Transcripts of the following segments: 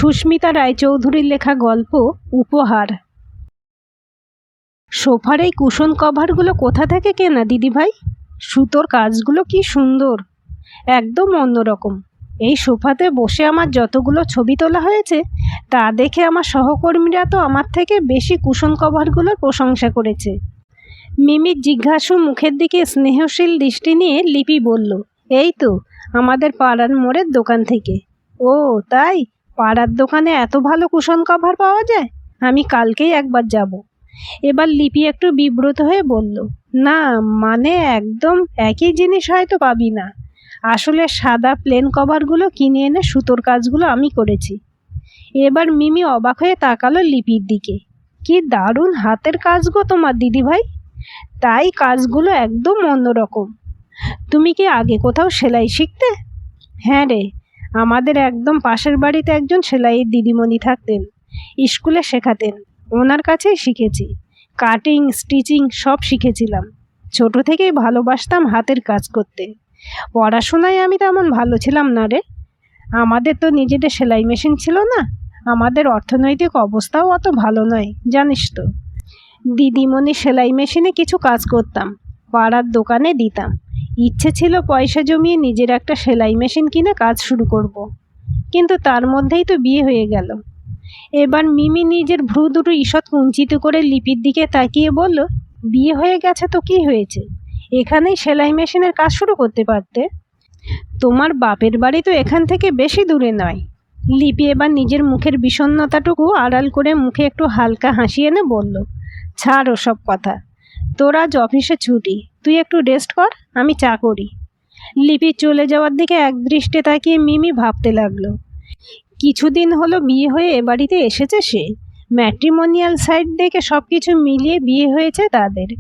সুস্মিতা রায়চৌধুরীর লেখা গল্প উপহার। সোফার এই কুশন কভারগুলো কোথা থেকে কেনা দিদিভাই? সুতোর কাজগুলো কি সুন্দর, একদম অন্যরকম। এই সোফাতে বসে আমার যতগুলো ছবি তোলা হয়েছে তা দেখে আমার সহকর্মীরা তো আমার থেকে বেশি কুশন কভারগুলোর প্রশংসা করেছে। মিমির জিজ্ঞাসু মুখের দিকে স্নেহশীল দৃষ্টি নিয়ে লিপি বলল, এই তো আমাদের পাড়ার মোড়ের দোকান থেকে। ও তাই? পাড়ার দোকানে এত ভালো কুশন কভার পাওয়া যায়? আমি কালকেই একবার যাব। এবার লিপি একটু বিব্রত হয়ে বলল, না মানে একদম একই জিনিস হয়তো পাবি না। আসলে সাদা প্লেন কভারগুলো কিনে এনে সুতোর কাজগুলো আমি করেছি। এবার মিমি অবাক হয়ে তাকালো লিপির দিকে। কি দারুণ হাতের কাজ গো তোমার দিদিভাই। তাই কাজগুলো একদম অন্যরকম। তুমি কি আগে কোথাও সেলাই শিখতে? হ্যাঁ রে, আমাদের একদম পাশের বাড়িতে একজন সেলাইয়ের দিদিমণি থাকতেন, স্কুলে শেখাতেন। ওনার কাছেই শিখেছি। কাটিং স্টিচিং সব শিখেছিলাম। ছোট থেকেই ভালোবাসতাম হাতের কাজ করতে। পড়াশোনায় আমি তেমন ভালো ছিলাম না রে। আমাদের তো নিজেদের সেলাই মেশিন ছিল না। আমাদের অর্থনৈতিক অবস্থাও অত ভালো নয় জানিস তো। দিদিমণি সেলাই মেশিনে কিছু কাজ করতাম, পাড়ার দোকানে দিতাম। ইচ্ছে ছিল পয়সা জমিয়ে নিজের একটা সেলাই মেশিন কিনে কাজ শুরু করব। কিন্তু তার মধ্যেই তো বিয়ে হয়ে গেল। এবার মিমি নিজের ভ্রু দুটো ঈষৎ কুঞ্চিত করে লিপির দিকে তাকিয়ে বলল, বিয়ে হয়ে গেছে তো কি হয়েছে? এখানেই সেলাই মেশিনের কাজ শুরু করতে পারতে। তোমার বাপের বাড়ি তো এখান থেকে বেশি দূরে নয়। লিপি এবার নিজের মুখের বিষণ্ণতাটুকু আড়াল করে মুখে একটু হালকা হাসি এনে বলল, ছাড় ওসব কথা। তোর আজ অফিসে ছুটি, তুই একটু রেস্ট কর, আমি চা করি। লিপি চলে যাওয়ার দিকে একদৃষ্টে তাকিয়ে মিমি ভাবতে লাগলো। কিছুদিন হলো বিয়ে হয়ে এ বাড়িতে এসেছে সে। ম্যাট্রিমোনিয়াল সাইট দেখে সব কিছু মিলিয়ে বিয়ে হয়েছে তাদের।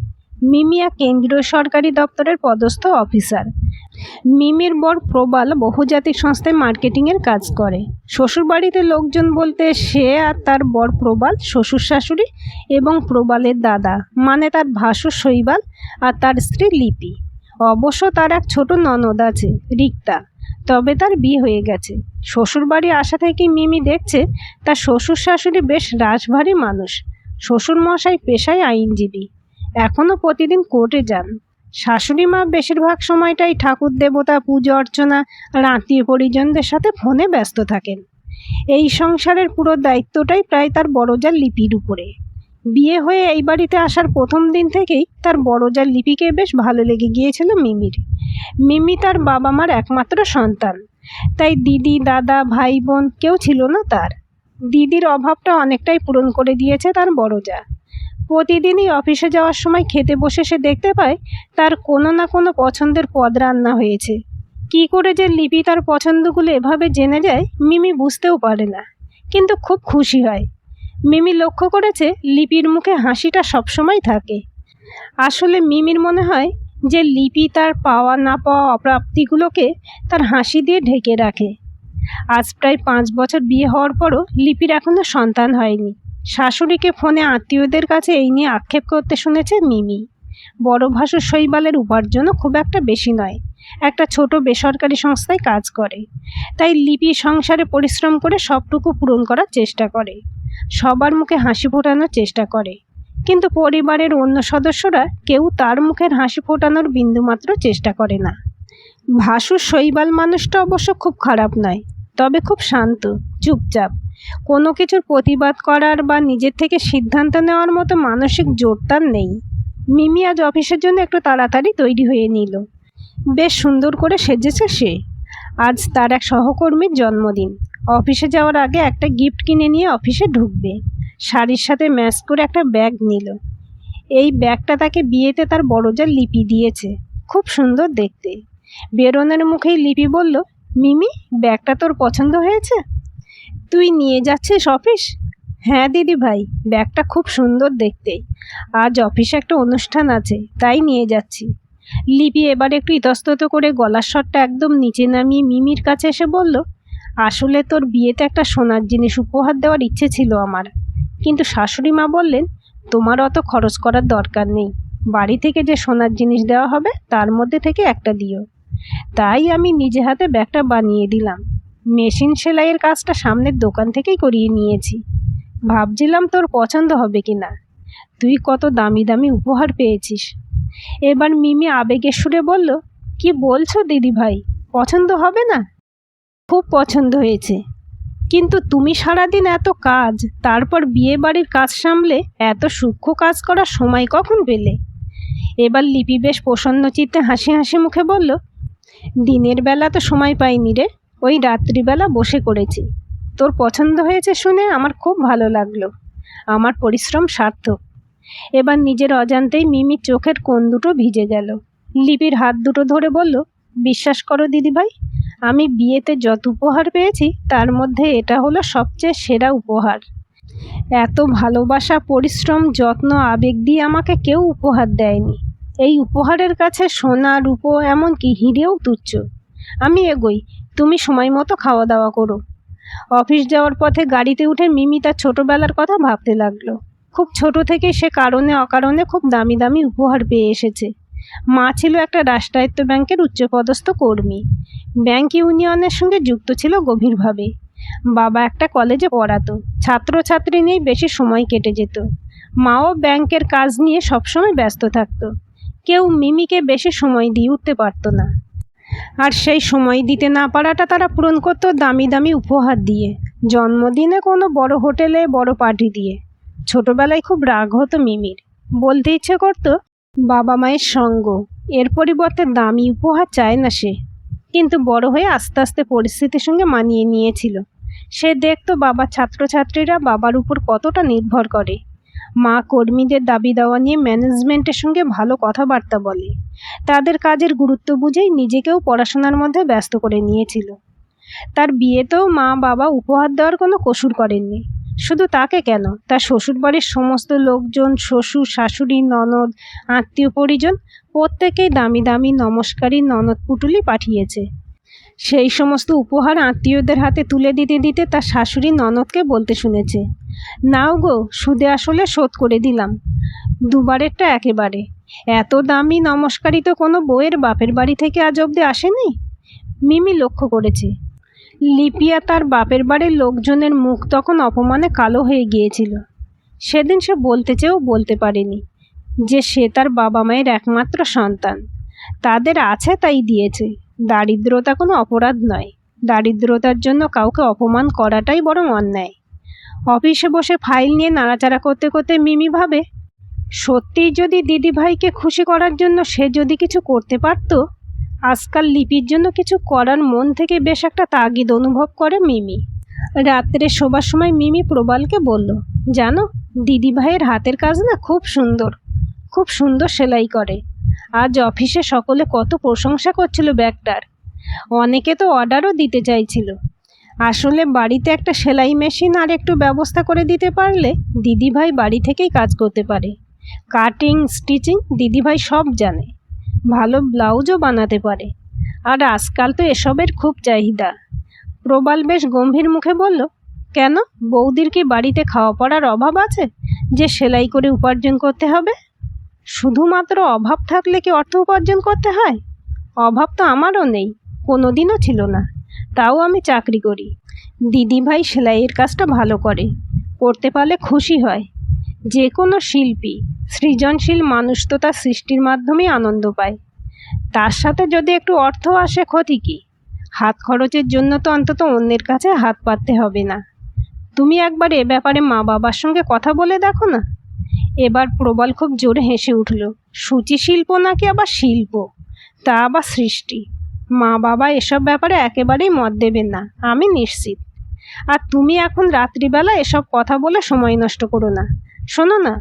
মিমি এক কেন্দ্রীয় সরকারি দপ্তরের পদস্থ অফিসার। মিমির বর প্রবাল বহুজাতিক সংস্থায় মার্কেটিংয়ের কাজ করে। শ্বশুরবাড়িতে লোকজন বলতে সে আর তার বর প্রবাল, শ্বশুর শাশুড়ি এবং প্রবালের দাদা মানে তার ভাসুর শৈবাল আর তার স্ত্রী লিপি। অবশ্য তার এক ছোট ননদ আছে, রিক্তা, তবে তার বিয়ে হয়ে গেছে। শ্বশুরবাড়ি আসা থেকে মিমি দেখছে তার শ্বশুর শাশুড়ি বেশ রাশভারী মানুষ। শ্বশুর মশাই পেশায় আইনজীবী, এখনও প্রতিদিন কোর্টে যান। শাশুড়ি মা বেশিরভাগ সময়টাই ঠাকুর দেবতা পুজো অর্চনা আর আত্মীয় পরিজনদের সাথে ফোনে ব্যস্ত থাকেন। এই সংসারের পুরো দায়িত্বটাই প্রায় তার বড়জা লিপির উপরে। বিয়ে হয়ে এই বাড়িতে আসার প্রথম দিন থেকেই তার বড়জা লিপিকে বেশ ভালো লেগে গিয়েছিল মিমির। মিমি তার বাবা মার একমাত্র সন্তান, তাই দিদি দাদা ভাই বোন কেউ ছিল না তার। দিদির অভাবটা অনেকটাই পূরণ করে দিয়েছে তার বড়জা। প্রতিদিনই অফিসে যাওয়ার সময় খেতে বসে সে দেখতে পায় তার কোনো না কোনো পছন্দের পদ রান্না হয়েছে। কি করে যে লিপি তার পছন্দগুলো এভাবে জেনে যায় মিমি বুঝতেও পারে না, কিন্তু খুব খুশি হয়। মিমি লক্ষ্য করেছে লিপির মুখে হাসিটা সবসময় থাকে। আসলে মিমির মনে হয় যে লিপি তার পাওয়া না পাওয়া অপ্রাপ্তিগুলোকে তার হাসি দিয়ে ঢেকে রাখে। আজ প্রায় 5 বছর বিয়ে হওয়ার পরও লিপির এখনো সন্তান হয়নি। শাশুড়িকে ফোনে আত্মীয়দের কাছে এই নিয়ে আক্ষেপ করতে শুনেছে মিমি। বড় ভাসুর শৈবালের উপার্জনও খুব একটা বেশি নয়, একটা ছোট বেসরকারি সংস্থায় কাজ করে। তাই লিপি সংসারে পরিশ্রম করে সবটুকু পূরণ করার চেষ্টা করে, সবার মুখে হাসি ফোটানোর চেষ্টা করে। কিন্তু পরিবারের অন্য সদস্যরা কেউ তার মুখের হাসি ফোটানোর বিন্দুমাত্র চেষ্টা করে না। ভাসুর শৈবাল মানুষটা অবশ্য খুব খারাপ নয়, তবে খুব শান্ত, চুপচাপ। কোনো কিছুর প্রতিবাদ করার বা নিজের থেকে সিদ্ধান্ত নেওয়ার মতো মানসিক জোর তার নেই। মিমি আজ অফিসের জন্য একটু তাড়াতাড়ি তৈরি হয়ে নিল। বেশ সুন্দর করে সেজেছে সে। আজ তার এক সহকর্মীর জন্মদিন। অফিসে যাওয়ার আগে একটা গিফট কিনে নিয়ে অফিসে ঢুকবে। শাড়ির সাথে ম্যাচ করে একটা ব্যাগ নিল। এই ব্যাগটা তাকে বিয়েতে তার বড়জা লিপি দিয়েছে, খুব সুন্দর দেখতে। বেরোনোর মুখেই লিপি বলল, মিমি ব্যাগটা তোর পছন্দ হয়েছে? তুই নিয়ে যাচ্ছিস অফিস? হ্যাঁ দিদি ভাই, ব্যাগটা খুব সুন্দর দেখতে। আজ অফিসে একটা অনুষ্ঠান আছে, তাই নিয়ে যাচ্ছি। লিপি এবার একটু ইতস্তত করে গলার স্বরটা একদম নিচে নামিয়ে মিমির কাছে এসে বলল, আসলে তোর বিয়েতে একটা সোনার জিনিস উপহার দেওয়ার ইচ্ছে ছিল আমার, কিন্তু শাশুড়ি মা বললেন তোমার অত খরচ করার দরকার নেই। বাড়ি থেকে যে সোনার জিনিস দেওয়া হবে তার মধ্যে থেকে একটা দিও। তাই আমি নিজে হাতে ব্যাগটা বানিয়ে দিলাম। মেশিন সেলাইয়ের কাজটা সামনের দোকান থেকেই করিয়ে নিয়েছি। ভাবছিলাম তোর পছন্দ হবে কি না, তুই কত দামি দামি উপহার পেয়েছিস। এবার মিমি আবেগের সুরে বলল, কি বলছো দিদি ভাই, পছন্দ হবে না? খুব পছন্দ হয়েছে, কিন্তু তুমি সারাদিন এত কাজ, তারপর বিয়ে বাড়ির কাজ সামলে এত সূক্ষ্ম কাজ করার সময় কখন পেলে? এবার লিপি বেশ প্রসন্ন চিত্তে হাসি হাসি মুখে বলল, দিনের বেলা তো সময় পাইনি রে, ওই রাত্রিবেলা বসে করেছি। তোর পছন্দ হয়েছে শুনে আমার খুব ভালো লাগলো, আমার পরিশ্রম সার্থক। এবার নিজের অজান্তেই মিমির চোখের কোণ দুটো ভিজে গেল। লিপির হাত দুটো ধরে বলল, বিশ্বাস করো দিদিভাই, আমি বিয়েতে যত উপহার পেয়েছি তার মধ্যে এটা হলো সবচেয়ে সেরা উপহার। এত ভালোবাসা, পরিশ্রম, যত্ন, আবেগ দিয়ে আমাকে কেউ উপহার দেয়নি। এই উপহারের কাছে সোনা, রূপো, এমনকি হিরেও তুচ্ছ। আমি এগোই, তুমি সময় মতো খাওয়া দাওয়া করো। অফিস যাওয়ার পথে গাড়িতে উঠে মিমি তার ছোটবেলার কথা ভাবতে লাগলো। খুব ছোট থেকে সে কারণে অকারণে খুব দামি দামি উপহার পেয়ে এসেছে। মা ছিল একটা রাষ্ট্রায়ত্ত ব্যাংকের উচ্চপদস্থ কর্মী, ব্যাংক ইউনিয়নের সঙ্গে যুক্ত ছিল গভীরভাবে। বাবা একটা কলেজে পড়াতো, ছাত্রছাত্রী নিয়েই বেশি সময় কেটে যেত। মাও ব্যাংকের কাজ নিয়ে সবসময় ব্যস্ত থাকতো। কেউ মিমিকে বেশি সময় দিয়ে উঠতে পারতো না, আর সেই সময় দিতে না পারাটা তারা পূরণ করতো দামি দামি উপহার দিয়ে, জন্মদিনে কোনো বড় হোটেলে বড় পার্টি দিয়ে। ছোটবেলায় খুব রাগ হতো মিমির, বলতে ইচ্ছে করতো বাবা মায়ের সঙ্গ, এর পরিবর্তে দামি উপহার চায় না সে। কিন্তু বড় হয়ে আস্তে আস্তে পরিস্থিতির সঙ্গে মানিয়ে নিয়েছিল। সে দেখতো বাবার ছাত্রছাত্রীরা বাবার উপর কতটা নির্ভর করে। মা কর্মীদের দাবি দেওয়া নিয়ে ম্যানেজমেন্টের সঙ্গে ভালো কথাবার্তা বলে। তাদের কাজের গুরুত্ব বুঝেই নিজেকেও পড়াশোনার মধ্যে ব্যস্ত করে নিয়েছিল। তার বিয়েতেও মা বাবা উপহার দেওয়ার কোনো কসুর করেননি। শুধু তাকে কেন, তার শ্বশুরবাড়ির সমস্ত লোকজন, শ্বশুর শাশুড়ি, ননদ, আত্মীয় পরিজন প্রত্যেকেই দামি দামি নমস্কারী ননদ পুটুলি পাঠিয়েছে। সেই সমস্ত উপহার আত্মীয়দের হাতে তুলে দিতে দিতে তার শাশুড়ি ননদকে বলতে শুনেছে, নাও গো, সুদে আসলে শোধ করে দিলাম, দুবারেরটা একেবারে। এত দামি নমস্কারী তো কোনো বউয়ের বাপের বাড়ি থেকে আজ অবধি আসেনি। মিমি লক্ষ্য করেছে, লিপিয়া তার বাপের বাড়ির লোকজনের মুখ তখন অপমানে কালো হয়ে গিয়েছিল। সেদিন সে বলতে চেয়েও বলতে পারেনি যে সে তার বাবা মায়ের একমাত্র সন্তান। তাদের আছে তাই দিয়েছে, দারিদ্রতা কোনো অপরাধ নয়। দারিদ্রতার জন্য কাউকে অপমান করাটাই বরং অন্যায়। অফিসে বসে ফাইল নিয়ে নাড়াচাড়া করতে করতে মিমি ভাবে, সত্যিই যদি দিদিভাইকে খুশি করার জন্য সে যদি কিছু করতে পারত। আজকাল লিপির জন্য কিছু করার মন থেকে বেশ একটা তাগিদ অনুভব করে মিমি। রাত্রে শোবার সময় মিমি প্রবালকে বলল, জানো, দিদিভাইয়ের হাতের কাজ না খুব সুন্দর, খুব সুন্দর সেলাই করে। আজ অফিসে সকলে কত প্রশংসা করছিল ব্যাগটার, অনেকে তো অর্ডারও দিতে চাইছিল। আসলে বাড়িতে একটা সেলাই মেশিন আর একটু ব্যবস্থা করে দিতে পারলে দিদিভাই বাড়ি থেকেই কাজ করতে পারে। কাটিং, স্টিচিং দিদিভাই সব জানে, ভালো ব্লাউজও বানাতে পারে, আর আজকাল তো এসবের খুব চাহিদা। প্রবাল বেশ গম্ভীর মুখে বলল, কেন, বৌদির কি বাড়িতে খাওয়া পড়ার অভাব আছে যে সেলাই করে উপার্জন করতে হবে? শুধুমাত্র অভাব থাকলে কি অর্থ উপার্জন করতে হয়? অভাব তো আমারও নেই, কোনোদিনও ছিল না, তাও আমি চাকরি করি। দিদিভাই সেলাইয়ের কাজটা ভালো করে, করতে পারলে খুশি হয়। যে কোনো শিল্পী, সৃজনশীল মানুষ তো তার সৃষ্টির মাধ্যমেই আনন্দ পায়। তার সাথে যদি একটু অর্থ আসে ক্ষতি কি? হাত খরচের জন্য তো অন্তত অন্যের কাছে হাত পাততে হবে না। তুমি একবার এ ব্যাপারে মা বাবার সঙ্গে কথা বলে দেখো না। এবার প্রবাল খুব জোরে হেসে উঠল। সূচি শিল্প নাকি আবার শিল্প, তা আবার সৃষ্টি। মা বাবা এসব ব্যাপারে একেবারেই মত দেবেন না, আমি নিশ্চিত। আর তুমি এখন রাত্রিবেলা এসব কথা বলে সময় নষ্ট করো না। শোনো না,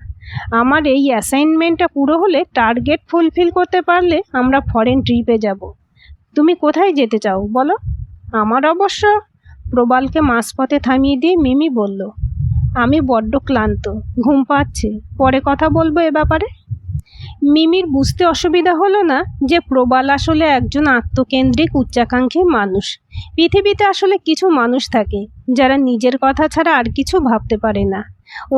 আমার এই অ্যাসাইনমেন্টটা পুরো হলে, টার্গেট ফুলফিল করতে পারলে আমরা ফরেন ট্রিপে যাব। তুমি কোথায় যেতে চাও বলো? আমার অবশ্য, প্রবালকে মাঝপথে থামিয়ে দিয়ে মিমি বলল, আমি বড্ড ক্লান্ত, ঘুম পাচ্ছে, পরে কথা বলবো এ ব্যাপারে। মিমির বুঝতে অসুবিধা হলো না যে প্রবাল আসলে একজন আত্মকেন্দ্রিক উচ্চাকাঙ্ক্ষী মানুষ। পৃথিবীতে আসলে কিছু মানুষ থাকে যারা নিজের কথা ছাড়া আর কিছু ভাবতে পারে না।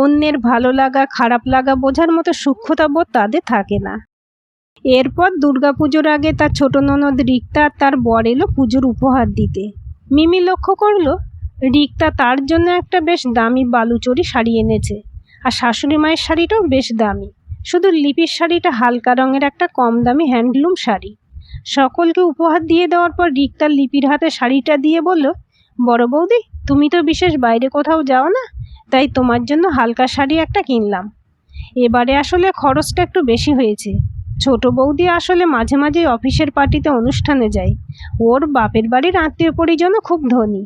অন্যের ভালো লাগা খারাপ লাগা বোঝার মতো সূক্ষ্মতা বোধ তাদের থাকে না। এরপর দুর্গাপুজোর আগে তার ছোট ননদ রিক্তা আর তার বর এলো পুজোর উপহার দিতে। মিমি লক্ষ্য করলো রিক্তা তার জন্য একটা বেশ দামি বালুচরি শাড়ি এনেছে, আর শাশুড়ি মায়ের শাড়িটাও বেশ দামি। শুধু লিপির শাড়িটা হালকা রঙের একটা কম দামি হ্যান্ডলুম শাড়ি। সকলকে উপহার দিয়ে দেওয়ার পর রিক্তা লিপির হাতে শাড়িটা দিয়ে বলল, বড় বৌদি, তুমি তো বিশেষ বাইরে কোথাও যাও না, তাই তোমার জন্য হালকা শাড়ি একটা কিনলাম। এবারে আসলে খরচটা একটু বেশি হয়েছে। ছোট বৌদি আসলে মাঝে মাঝে অফিসের পার্টিতে অনুষ্ঠানে যায়। ওর বাপের বাড়ির আত্মীয় পরিজনও খুব ধনী,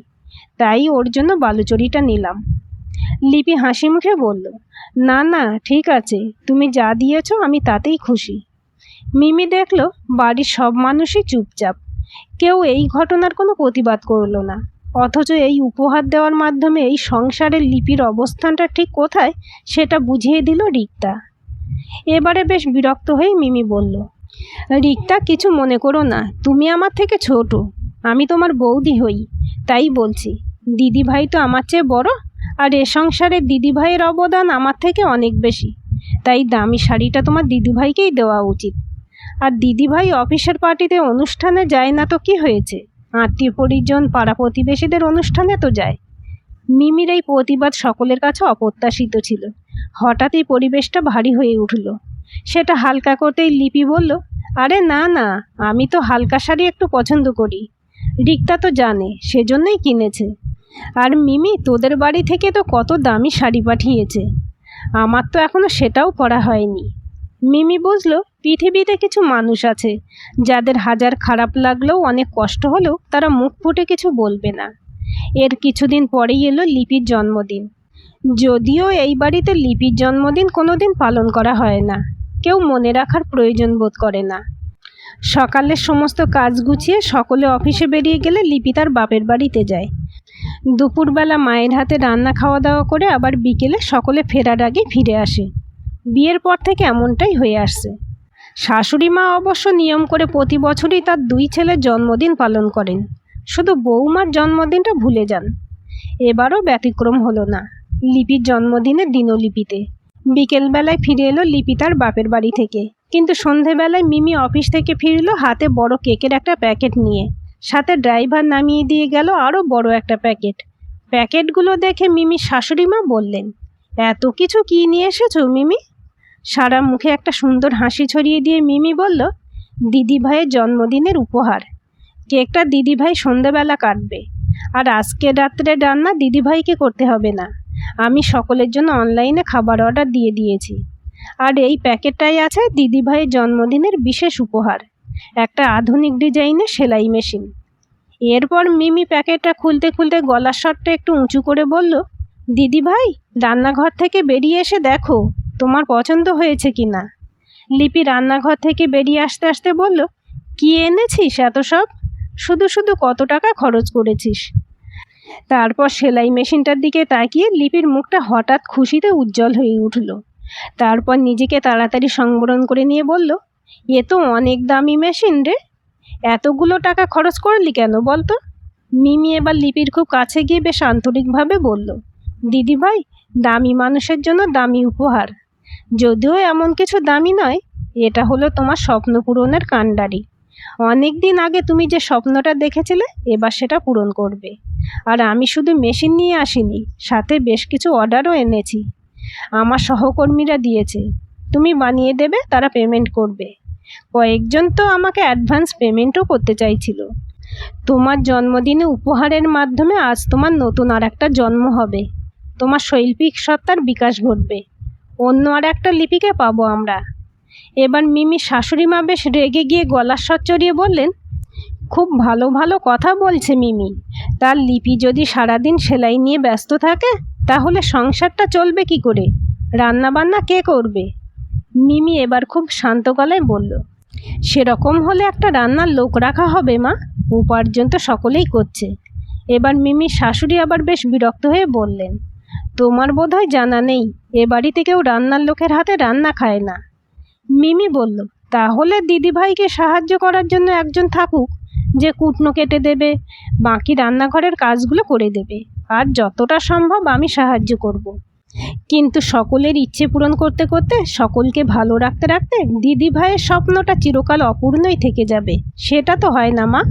তাই ওর জন্য বালুচরিটা নিলাম। লিপি হাসি মুখে বলল, না না, ঠিক আছে, তুমি যা দিয়েছ আমি তাতেই খুশি। মিমি দেখল বাড়ির সব মানুষই চুপচাপ, কেউ এই ঘটনার কোনো প্রতিবাদ করল না। অথচ এই উপহার দেওয়ার মাধ্যমে এই সংসারের লিপির অবস্থানটা ঠিক কোথায় সেটা বুঝিয়ে দিল রিক্তা। এবারে বেশ বিরক্ত হয়ে মিমি বলল, রিক্তা, কিছু মনে করো না, তুমি আমার থেকে ছোট, আমি তোমার বৌদি হই, তাই বলছি। দিদিভাই তো আমার চেয়ে বড়, আর এ সংসারে দিদিভাইয়ের অবদান আমার থেকে অনেক বেশি, তাই দামি শাড়িটা তোমার দিদিভাইকেই দেওয়া উচিত। আর দিদিভাই অফিসের পার্টিতে অনুষ্ঠানে যায় না তো কি হয়েছে, আত্মীয় পরিজন পাড়া প্রতিবেশীদের অনুষ্ঠানে তো যায়। মিমির এই প্রতিবাদ সকলের কাছে অপ্রত্যাশিত ছিল। হঠাৎই পরিবেশটা ভারী হয়ে উঠল। সেটা হালকা করতেই লিপি বলল, আরে না না, আমি তো হালকা শাড়ি একটু পছন্দ করি। রিক্তা তো জানে, সেজন্যই কিনেছে। আর মিমি, তোদের বাড়ি থেকে তো কত দামি শাড়ি পাঠিয়েছে, আমার তো এখনো সেটাও পরা হয়নি। মিমি বুঝলো পৃথিবীতে কিছু মানুষ আছে যাদের হাজার খারাপ লাগলেও, অনেক কষ্ট হলেও তারা মুখ ফুটে কিছু বলবে না। এর কিছুদিন পরেই এলো লিপির জন্মদিন। যদিও এই বাড়িতে লিপির জন্মদিন কোনোদিন পালন করা হয় না, কেউ মনে রাখার প্রয়োজন বোধ করে না। সকালের সমস্ত কাজ গুছিয়ে সকলে অফিসে বেরিয়ে গেলে লিপি তার বাপের বাড়িতে যায়। দুপুরবেলা মায়ের হাতে রান্না খাওয়া দাওয়া করে আবার বিকেলে সকলে ফেরার আগে ফিরে আসে। বিয়ের পর থেকে এমনটাই হয়ে আসছে। শাশুড়ি মা অবশ্য নিয়ম করে প্রতি বছরই তার 2 ছেলের জন্মদিন পালন করেন, শুধু বৌমার জন্মদিনটা ভুলে যান। এবারও ব্যতিক্রম হলো না। লিপির জন্মদিনের দিনলিপিতে বিকেলবেলায় ফিরে এলো লিপি তার বাপের বাড়ি থেকে, কিন্তু সন্ধেবেলায় মিমি অফিস থেকে ফিরল হাতে বড় কেকের একটা প্যাকেট নিয়ে। সাথে ড্রাইভার নামিয়ে দিয়ে গেল আরও বড় একটা প্যাকেট। প্যাকেটগুলো দেখে মিমির শাশুড়ি মা বললেন, এত কিছু কী নিয়ে এসেছো মিমি? সারা মুখে একটা সুন্দর হাসি ছড়িয়ে দিয়ে মিমি বলল, দিদিভাইয়ের জন্মদিনের উপহার। কেকটা দিদিভাই সন্ধেবেলা কাটবে, আর আজকে রাত্রে রান্না দিদিভাইকে করতে হবে না। আমি সকলের জন্য অনলাইনে খাবার অর্ডার দিয়ে দিয়েছি। আর এই প্যাকেটটাই আছে দিদিভাইয়ের জন্মদিনের বিশেষ উপহার, একটা আধুনিক ডিজাইনের সেলাই মেশিন। এরপর মিমি প্যাকেটটা খুলতে খুলতে গলার স্বরটা একটু উঁচু করে বলল, দিদিভাই, রান্নাঘর থেকে বেরিয়ে এসে দেখো তোমার পছন্দ হয়েছে কি না। লিপি রান্নাঘর থেকে বেরিয়ে আসতে আসতে বলল, কি এনেছিস এত সব? শুধু শুধু কত টাকা খরচ করেছিস? তারপর সেলাই মেশিনটার দিকে তাকিয়ে লিপির মুখটা হঠাৎ খুশিতে উজ্জ্বল হয়ে উঠল। তারপর নিজেকে তাড়াতাড়ি সংবরণ করে নিয়ে বলল, এ তো অনেক দামি মেশিন রে, এতগুলো টাকা খরচ করলি কেন বলতো? মিমি এবার লিপির খুব কাছে গিয়ে বেশ আন্তরিকভাবে বলল, দিদিভাই, দামি মানুষের জন্য দামি উপহার। যদিও এমন কিছু দামি নয়, এটা হলো তোমার স্বপ্ন পূরণের কাণ্ডারি। অনেক দিন আগে তুমি যে স্বপ্নটা দেখেছিলে, এবার সেটা পূরণ করবে। আর আমি শুধু মেশিন নিয়ে আসিনি, সাথে বেশ কিছু অর্ডারও এনেছি। আমার সহকর্মীরা দিয়েছে, তুমি বানিয়ে দেবে, তারা পেমেন্ট করবে। কয়েকজন তো আমাকে অ্যাডভান্স পেমেন্টও করতে চাইছিল। তোমার জন্মদিনে উপহারের মাধ্যমে আজ তোমার নতুন আর একটা জন্ম হবে, তোমার শৈল্পিক সত্তার বিকাশ ঘটবে, অন্য আর একটা লিপিকে পাবো আমরা। এবার মিমি শাশুড়ি মা বেশ রেগে গিয়ে গলার স্বর চড়িয়ে বললেন, খুব ভালো ভালো কথা বলছে মিমি, তার লিপি যদি সারাদিন সেলাই নিয়ে ব্যস্ত থাকে তাহলে সংসারটা চলবে কি করে? রান্নাবান্না কে করবে? মিমি এবার খুব শান্ত গলায় বলল, সেরকম হলে একটা রান্নার লোক রাখা হবে মা, উপার্জন তো সকলেই করছে। এবার মিমির শাশুড়ি আবার বেশ বিরক্ত হয়ে বললেন, তোমার বোধহয় জানা নেই, এ বাড়িতে কেউ রান্নার লোকের হাতে রান্না খায় না। মিমি বলল, তাহলে দিদিভাইকে সাহায্য করার জন্য একজন থাকুক, যে কুটনো কেটে দেবে, বাকি রান্নাঘরের কাজগুলো করে দেবে, আর যতটা সম্ভব আমি সাহায্য করব। কিন্তু সকলের ইচ্ছে পূরণ করতে করতে, সকলকে ভালো রাখতে রাখতে দিদিভাইয়ের স্বপ্নটা চিরকাল অপূর্ণই থেকে যাবে, সেটা তো হয় না মা।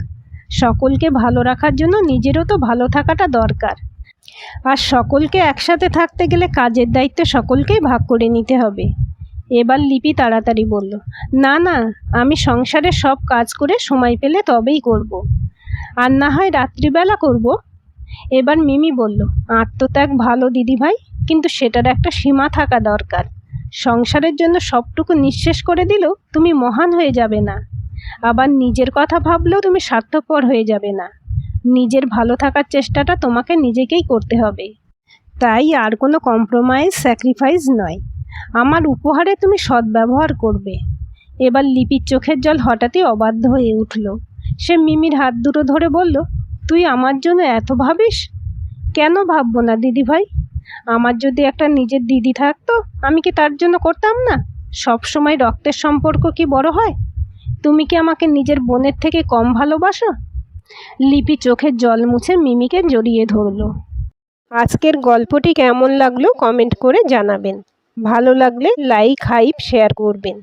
সকলকে ভালো রাখার জন্য নিজেরও তো ভালো থাকাটা দরকার। আর সকলকে একসাথে থাকতে গেলে কাজের দায়িত্ব সকলকেই ভাগ করে নিতে হবে। এবার লিপি তাড়াতাড়ি বলল, না না, আমি সংসারের সব কাজ করে সময় পেলে তবেই করব। আর না হয় রাত্রিবেলা করব। এবার মিমি বলল, আত্মত্যাগ ভালো দিদিভাই, কিন্তু সেটার একটা সীমা থাকা দরকার। সংসারের জন্য সবটুকু নিঃশেষ করে দিলেও তুমি মহান হয়ে যাবে না, আবার নিজের কথা ভাবলেও তুমি স্বার্থপর হয়ে যাবে না। নিজের ভালো থাকার চেষ্টাটা তোমাকে নিজেকেই করতে হবে। তাই আর কোনো কম্প্রোমাইজ, স্যাক্রিফাইস নয়। আমার উপহারে তুমি সদ্ব্যবহার করবে। এবার লিপির চোখের জল হঠাৎই অবাধ্য হয়ে উঠল। সে মিমির হাত দুটো ধরে বলল, তুই আমার জন্য এত ভাবিস? কেন ভাববো না দিদিভাই? আমার যদি একটা নিজের দিদি থাকতো, আমি কি তার জন্য করতাম না? সব সময় রক্তের সম্পর্ক কি বড় হয়? তুমি কি আমাকে নিজের বোনের থেকে কম ভালোবাসো? লিপি চোখের জল মুছে মিমিকে জড়িয়ে ধরল। আজকের গল্পটি কেমন লাগলো কমেন্ট করে জানাবেন। ভালো লাগলে লাইক, হাইপ, শেয়ার করবেন।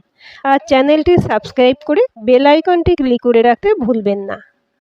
আর চ্যানেলটি সাবস্ক্রাইব করে বেল আইকনটি ক্লিক করে রাখতে ভুলবেন না।